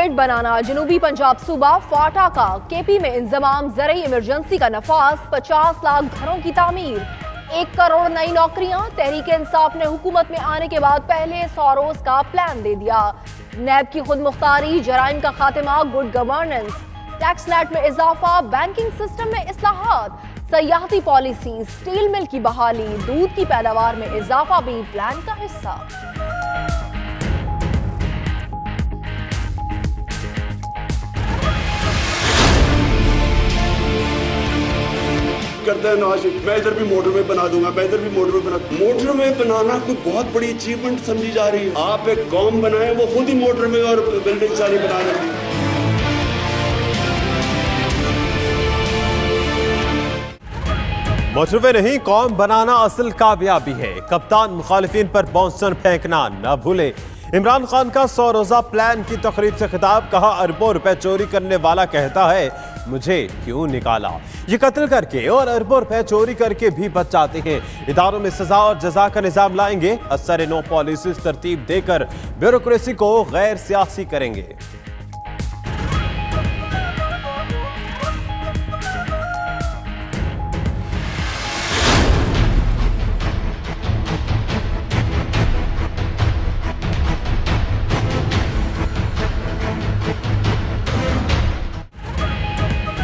Update बनाना। जनूबी पंजाब सूबा फाटा का केपी में इंजमाम ज़रूरी इमरजेंसी का नफाज, 50 लाख घरों की तामीर, 1 करोड़ नई नौकरियां। तहरीक इंसाफ ने हुकूमत में आने के बाद पहले 100 रोज का प्लान दे दिया। नैब की खुद मुख्तारी, जराइम का खात्मा, गुड गवर्नेंस, टैक्स नेट में इजाफा, बैंकिंग सिस्टम में इस्लाहात, सयाहती पॉलिसी, स्टील मिल की बहाली, दूध की पैदावार में इजाफा भी प्लान का हिस्सा। करता है नवाज, मैं इधर भी मोटरवे बना दूंगा, मैं इधर भी मोटरवे बनाना कोई बहुत बड़ी अचीवमेंट समझी जा रही है। आप एक कौम बनाए, वो खुद ही मोटरवे और बिल्डिंग सारी बना रही है। मोटरवे नहीं, कौम बनाना असल कामयाबी है। कप्तान मुखालिफिन पर बॉन्सन फेंकना न भूले। इमरान खान का 100 रोजा प्लान की तकरीब से खिताब, कहा अरबों रुपए चोरी करने वाला कहता है मुझे क्यों निकाला। ये कत्ल करके और अरबों रुपए चोरी करके भी बच जाते हैं। इदारों में सजा और जजा का निजाम लाएंगे। असर नो पॉलिसीज तरतीब देकर ब्यूरोक्रेसी को गैर सियासी करेंगे।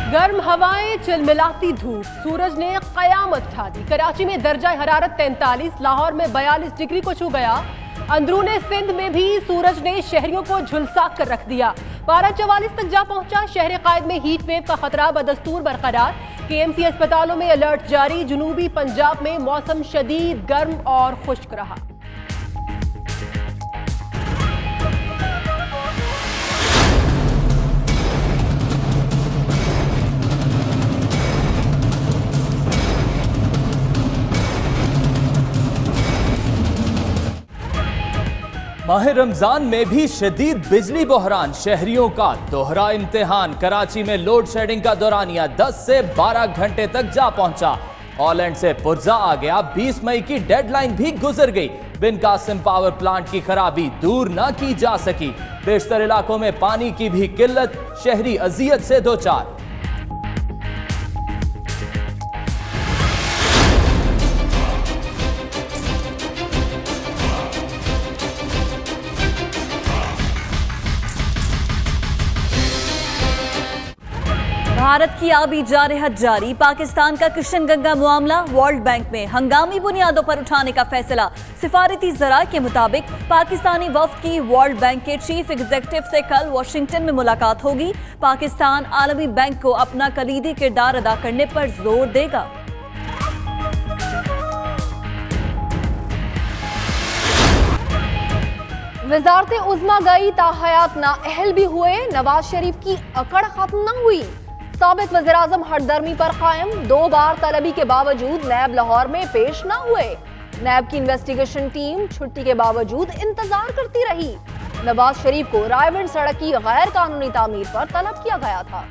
गर्म हवाएं, चिलमिलाती धूप, सूरज ने कयामत ढा दी। कराची में दर्जा हरारत 43, लाहौर में 42 डिग्री को छू गया। अंदरूने सिंध में भी सूरज ने शहरियों को झुलसा कर रख दिया। पारा 44 तक जा पहुंचा। शहर कायद में हीट वेव का खतरा बदस्तूर बरकरार। KMC अस्पतालों में अलर्ट जारी। जनूबी पंजाब में मौसम शदीद गर्म और खुश्क रहा। माह रमजान में भी शदीद बिजली बहरान, शहरियों का दोहरा इम्तिहान। कराची में लोड शेडिंग का दौरानिया 10 से 12 घंटे तक जा पहुंचा। हॉलैंड से पुर्जा आ गया। 20 मई की डेडलाइन भी गुजर गई। बिन कासिम पावर प्लांट की खराबी दूर न की जा सकी। बेशतर इलाकों में पानी की भी किल्लत, शहरी अजियत से दो चार। भारत की आबी जारहत जारी। पाकिस्तान का किशनगंगा मामला वर्ल्ड बैंक में हंगामी बुनियादों पर उठाने का फैसला। सिफारती जरा के मुताबिक पाकिस्तानी वफ्द की वर्ल्ड बैंक के चीफ एग्जीक्यूटिव से कल वाशिंगटन में मुलाकात होगी। पाकिस्तान आलमी बैंक को अपना कलीदी किरदार अदा करने पर जोर देगा। वजारत उज़्मा गई, ताहयात नाअहल भी हुए। नवाज शरीफ की अकड़ खत्म न हुई। साबिक वज़ीर-ए-आज़म हरदर्मी पर कायम। 2 बार तलबी के बावजूद नैब लाहौर में पेश न हुए। नैब की इन्वेस्टिगेशन टीम छुट्टी के बावजूद इंतजार करती रही। नवाज शरीफ को रायविंड सड़क की गैर कानूनी तामीर पर तलब किया गया था।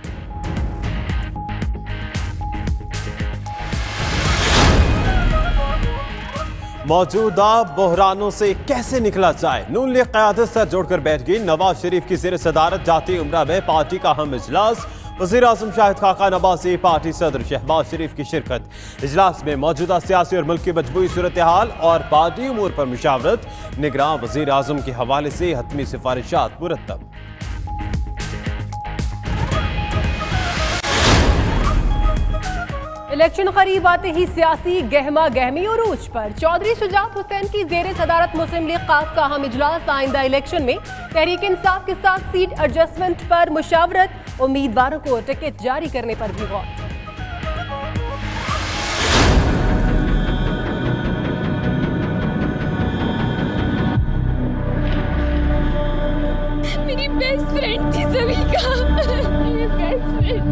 मौजूदा बहरानों से कैसे निकला जाए, नून लीग क़यादत से जोड़कर बैठ गई। नवाज शरीफ की ज़ेर सदारत जाती उम्रा में पार्टी का अहम इजलास। वज़ीर आज़म शाहिद खाका नवाज़ी, पार्टी सदर शहबाज शरीफ की शिरकत। इजलास में मौजूदा सियासी और मुल्क की मजबूरी सूरत हाल और पार्टी उमूर पर मुशावरत। निगरान वज़ीर आज़म के हवाले से हतमी सिफारिशात मुरतब। इलेक्शन करीब आते ही सियासी गहमा गहमी उरूज पर। चौधरी शुजात हुसैन की जेर सदारत मुस्लिम लीग काफ का अहम इजलास। आइंदा इलेक्शन में तहरीक इंसाफ के साथ सीट एडजस्टमेंट पर मुशावरत। उम्मीदवारों को टिकट जारी करने पर भी गौर। मेरी बेस्ट फ्रेंड थी सविका, मेरी बेस्ट फ्रेंड।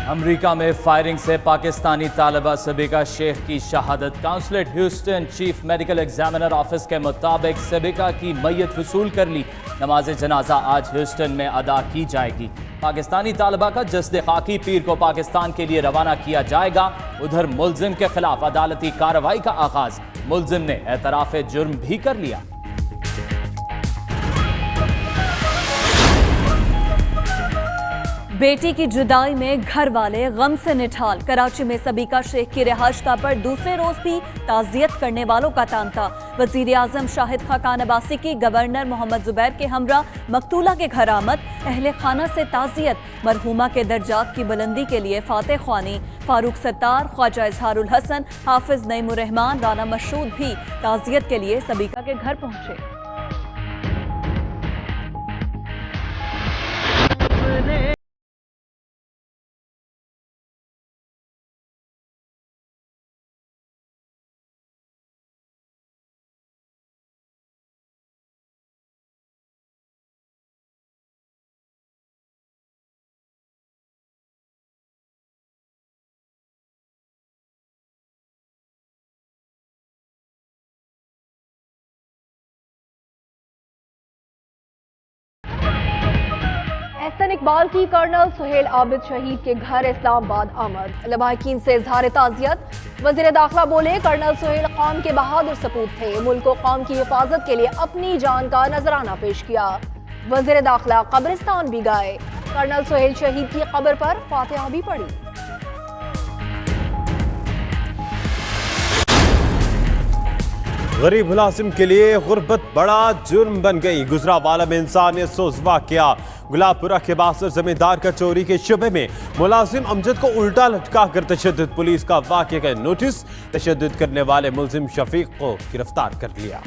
अमेरिका में फायरिंग से पाकिस्तानी तालिबा सबिका शेख की शहादत। Consulate Houston chief medical examiner office के मुताबिक सबिका की मैयत वसूल कर ली। नमाज जनाजा आज ह्यूस्टन में अदा की जाएगी। पाकिस्तानी तालिबा का जस्द खाकी पीर को पाकिस्तान के लिए रवाना किया जाएगा। उधर मुल्जिम के खिलाफ अदालती कार्रवाई का आगाज। मुल्जिम ने एतराफ़ जुर्म भी कर लिया। बेटी की जुदाई में घर वाले गम से निठाल। कराची में सबीका शेख की रिहाइशगाह पर दूसरे रोज भी ताजियत करने वालों का तांता। वजीर आजम शाहिद खाकान अब्बासी की गवर्नर मोहम्मद जुबैर के हमरा मकतूला के घर आमद। अहले खाना से ताजियत। मरहूमा के दर्जात की बुलंदी के लिए फातह ख्वानी। फारूक सत्तार, ख्वाजा इजहारुल हसन, हाफिज नईमुर रहमान, राना मशहूद भी ताजियत के लिए सबीका के घर पहुंचे। एहसन इकबाल की कर्नल सुहेल आबिद शहीद के घर इस्लामाबाद आमद। लवाहिकीन से इजहार ताजियत। वजीर दाखिला बोले, कर्नल सुहेल कौम के बहादुर सपूत थे। मुल्क को कौम की हिफाजत के लिए अपनी जान का नजराना पेश किया। वजीर दाखिला कब्रिस्तान भी गए। कर्नल सुहेल शहीद की कब्र पर फातिहा भी पढ़ी। गरीब मुलाजिम के लिए गुर्बत बड़ा जुर्म बन गई। गुजरावाला में इंसानियत सोज वाकया। गुलाबपुरा के बासर जमींदार का चोरी के शुबे में मुलाजिम अमजद को उल्टा लटका कर तशद्दुद। पुलिस का वाकये का नोटिस। तशद्दुद करने वाले मुलजिम शफीक को गिरफ्तार कर लिया।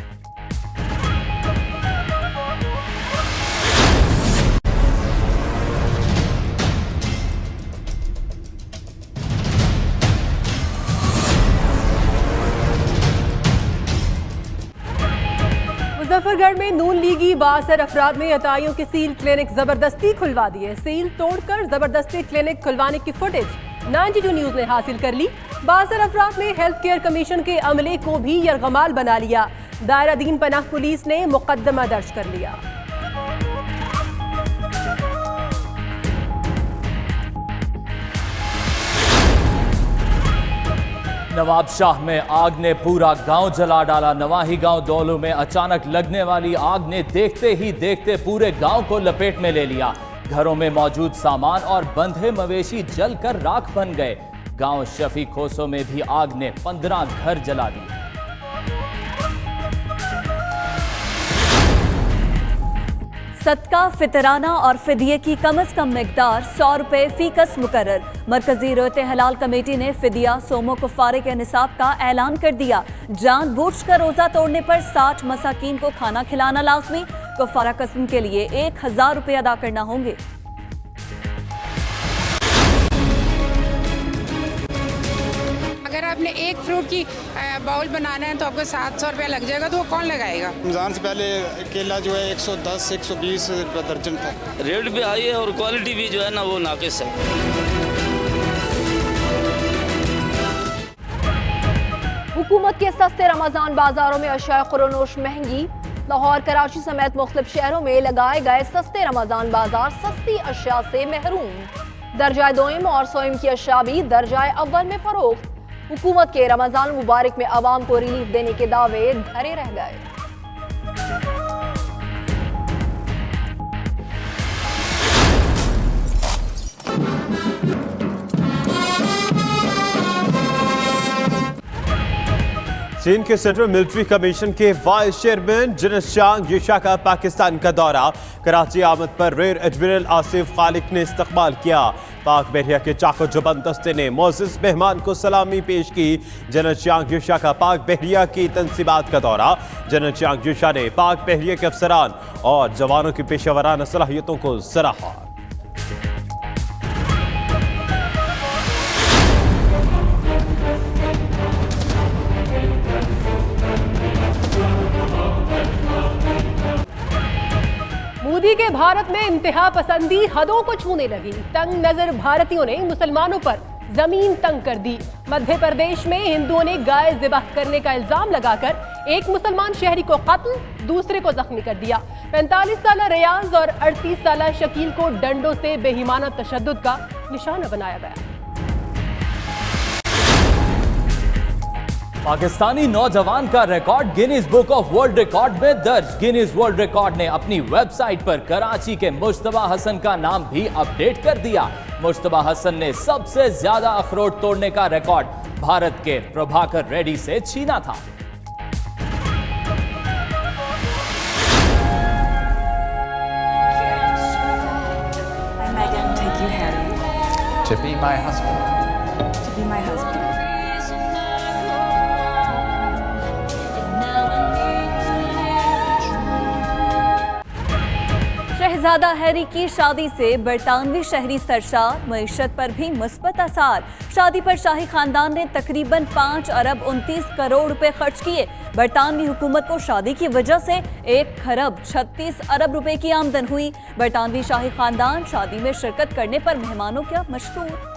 मुजफ्फरगढ़ में नून लीगी बासर अफराद ने अताइयों के सील क्लिनिक जबरदस्ती खुलवा दिए। सील तोड़कर जबरदस्ती क्लिनिक खुलवाने की फुटेज 92 न्यूज ने हासिल कर ली। बासर अफराद ने हेल्थ केयर कमीशन के अमले को भी यरगमाल बना लिया। दायरा दीन पनाह पुलिस ने मुकदमा दर्ज कर लिया। नवाबशाह में आग ने पूरा गांव जला डाला। नवाही गांव दौलू में अचानक लगने वाली आग ने देखते ही देखते पूरे गांव को लपेट में ले लिया। घरों में मौजूद सामान और बंधे मवेशी जलकर राख बन गए। गांव शफी खोसो में भी आग ने 15 घर जला दिए। सदका, फितराना और फिदिये की कम से कम मिकदार 100 रुपए फीकस मुकर्रर। मरकजी रोयत हलाल कमेटी ने फिदिया सोमो कुफारे के निसाब का ऐलान कर दिया। जानबूझकर रोजा तोड़ने पर 60 मसाकीन को खाना खिलाना लाजमी। कुफारा कसम के लिए 1000 रुपए अदा करना होंगे। अगर आपने एक फ्रूट की बाउल बनाना है तो आपको 700 रुपया लग जाएगा, तो वो कौन लगाएगा? रमजान से पहले केला जो है 110 120 रुपये दर्जन था। रेट भी हाई है और क्वालिटी भी जो है ना वो नाकिस है। हुकूमत के सस्ते रमजान बाजारों में अशिया खुरोनोश महंगी। लाहौर, कराची समेत मुख्तलिफ शहरों में लगाए गए सस्ते रमजान बाजार सस्ती अशिया से महरूम। दर्जाए दोइम और सोइम की अशिया भी दर्जाए अव्वल में फरोख्त। हुकूमत के रमजान मुबारक में अवाम को रिलीफ देने के दावे धरे रह गए। चीन के सेंट्रल मिलिट्री कमीशन के वाइस चेयरमैन जनरल चांग युशा का पाकिस्तान का दौरा। कराची आमद पर रेयर एडमिरल आसिफ खालिक ने इस्तकबाल किया। पाक बहरिया के चाको जुबन दस्ते ने मोअज़्ज़िज़ मेहमान को सलामी पेश की। जनरल चांग युशा का पाक बहरिया की तंसीबात का दौरा। जनरल चांग युशा ने पाक बहरिया के अफसरान और जवानों की पेशेवराना सलाहियतों को सराहा। मोदी के भारत में इंतहा पसंदी हदों को छूने लगी। तंग नजर भारतीयों ने मुसलमानों पर जमीन तंग कर दी। मध्य प्रदेश में हिंदुओं ने गाय ज़िबह करने का इल्जाम लगाकर एक मुसलमान शहरी को कत्ल, दूसरे को जख्मी कर दिया। 45 साल रियाज और 38 साल शकील को डंडों से बेईमाना तशद्दुद का निशाना बनाया गया। पाकिस्तानी नौजवान का record Guinness book of world record में दर्ज। गिनीज वर्ल्ड रिकॉर्ड ने अपनी वेबसाइट पर कराची के मुश्तबा हसन का नाम भी अपडेट कर दिया। मुश्तबा हसन ने सबसे ज्यादा अखरोट तोड़ने का रिकॉर्ड भारत के प्रभाकर रेड्डी से छीना था। To be my husband. To be my husband. शहजादा हैरी की शादी से बरतानवी शहरी सरशार, मईशत पर भी मुस्बत असर। शादी पर शाही खानदान ने तकरीबन 5 अरब 29 करोड़ रुपए खर्च किए। बरतानवी हुकूमत को शादी की वजह से 1 खरब 36 अरब रुपए की आमदन हुई। बरतानवी शाही खानदान शादी में शिरकत करने पर मेहमानों का मशहूर।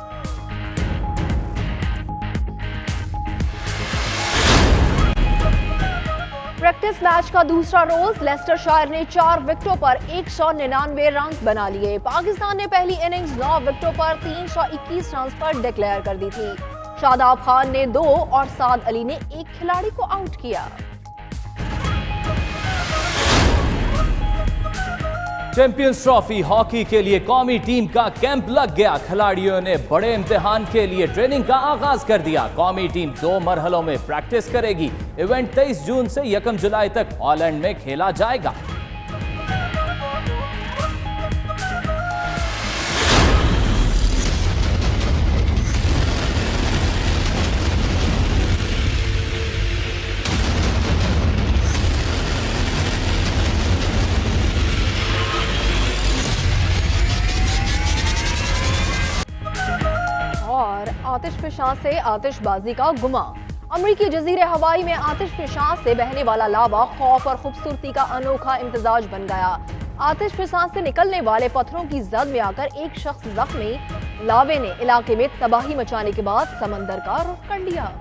प्रैक्टिस मैच का दूसरा रोज लेस्टरशायर ने 4 विकेटों पर 199 रन बना लिए। पाकिस्तान ने पहली इनिंग्स 9 विकेटों पर 321 रन पर डिक्लेयर कर दी थी। शादाब खान ने 2 और साद अली ने 1 खिलाड़ी को आउट किया। चैंपियंस ट्रॉफी हॉकी के लिए कौमी टीम का कैंप लग गया। खिलाड़ियों ने बड़े इम्तिहान के लिए ट्रेनिंग का आगाज कर दिया। कौमी टीम 2 मरहलों में प्रैक्टिस करेगी। इवेंट 23 जून से 1 जुलाई तक हॉलैंड में खेला जाएगा। आतिशफशां से आतिशबाजी का गुमा। अमरीकी जजीरे हवाई में आतिशफशां से बहने वाला लावा खौफ और खूबसूरती का अनोखा इम्तिजाज बन गया। आतिशफशां से निकलने वाले पत्थरों की जद में आकर एक शख्स जख्मी। लावे ने इलाके में तबाही मचाने के बाद समंदर का रुख कर लिया।